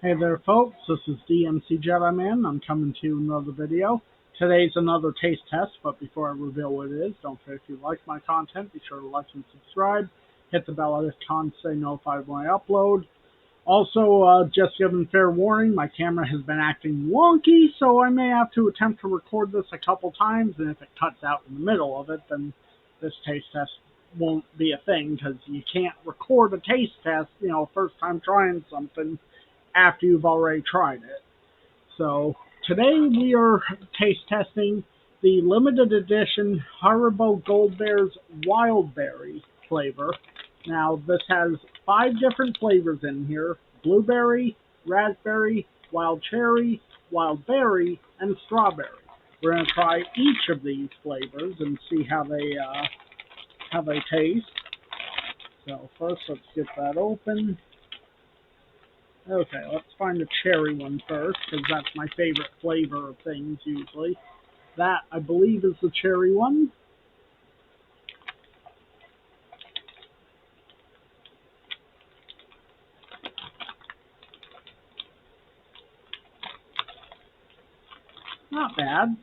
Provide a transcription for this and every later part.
Hey there folks, this is DMC Jedi Man. I'm coming to you with another video. Today's another taste test, but before I reveal what it is, don't forget if you like my content, be sure to like and subscribe. Hit the bell icon to stay notified when I upload. Also, just giving fair warning, my camera has been acting wonky, so I may have to attempt to record this a couple times, and if it cuts out in the middle of it, then this taste test won't be a thing, because you can't record a taste test, first time trying something after you've already tried it. So today we are taste testing the limited edition Haribo Gold Bears Wild Berry flavor. Now this has 5 different flavors in here: blueberry, raspberry, wild cherry, wild berry, and strawberry. We're going to try each of these flavors and see how they taste. So first let's get that open. Okay, let's find the cherry one first, because that's my favorite flavor of things, usually. That, I believe, is the cherry one. Not bad.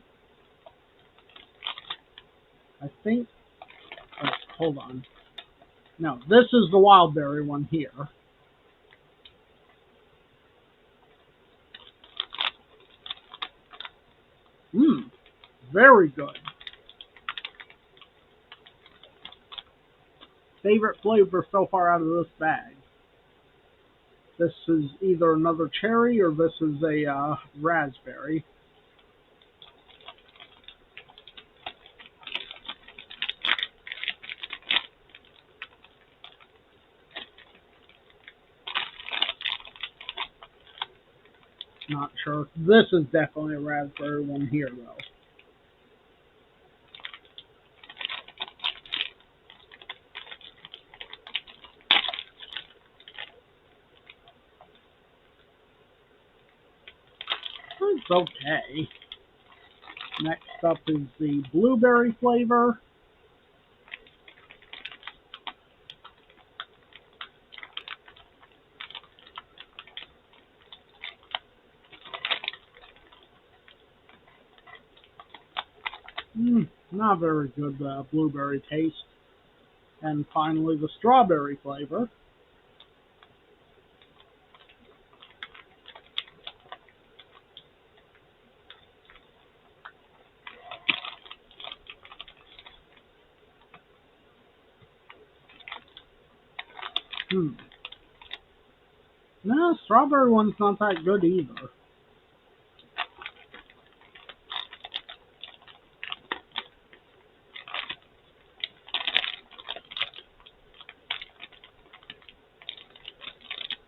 I think... Oh, hold on. No, this is the wild berry one here. Very good. Favorite flavor so far out of this bag. This is either another cherry or this is a raspberry. Not sure. This is definitely a raspberry one here, though. It's okay. Next up is the blueberry flavor. Not very good blueberry taste. And finally, the strawberry flavor. No, strawberry one's not that good either.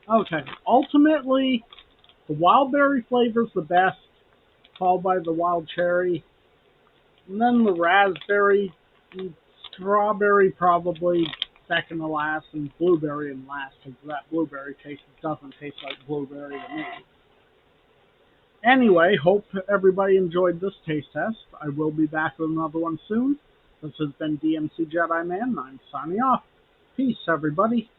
Okay, ultimately, the wild berry flavor's the best, followed by the wild cherry, and then the raspberry, and strawberry probably second to last, and blueberry in last, because that blueberry taste doesn't taste like blueberry to me. Anyway, hope everybody enjoyed this taste test. I will be back with another one soon. This has been DMC Jedi Man, and I'm signing off. Peace, everybody.